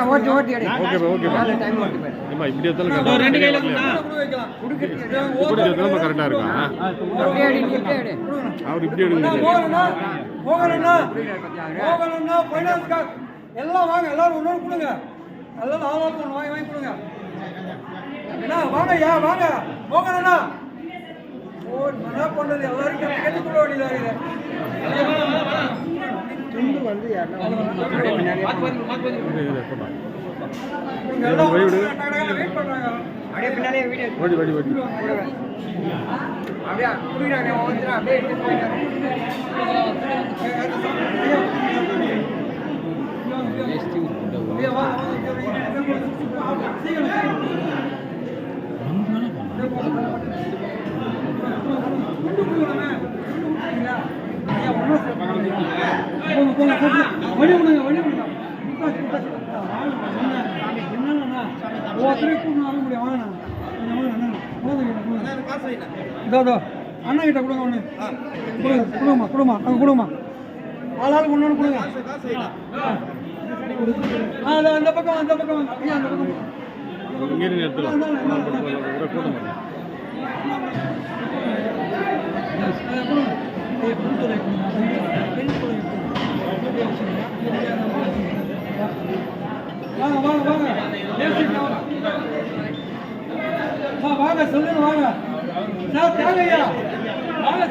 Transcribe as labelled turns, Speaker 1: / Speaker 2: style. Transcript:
Speaker 1: okay okay
Speaker 2: okay
Speaker 1: time okay
Speaker 2: ஏமா இப்படி எத்தனை
Speaker 3: ரெண்டு கையில
Speaker 2: இப்படி எத்தனை கரெக்டா இருக்கா அவர் இப்படி எடுங்க
Speaker 4: மோகனண்ணா ஃபைனான்ஸ் கார் எல்லாம் வாங்க எல்லாரும் ஒன்று கொடுங்க எல்லாம் ஆளாளுக்கு ஒன்று வாங்கி கொடுங்க அண்ணா வாங்க ஐயா வாங்க மோகனண்ணா ஓ என்ன பண்ணுறது எல்லாரும் கட்டி கொடுக்க வேண்டியதாக அண்ணா கிட்ட கொடுங்க ஒன்று கொடுங்கம்மா கொடுமா அங்கே கொடுமா ஆளாளுக்கு ஒன்று ஒன்று கொடுங்க அந்த பக்கம் அந்த பக்கம் ஐயா அந்த பக்கம் வாங்க வாங்க வாங்க வாங்க சொல்லுங்க வாங்க சார் தேவையா வாங்க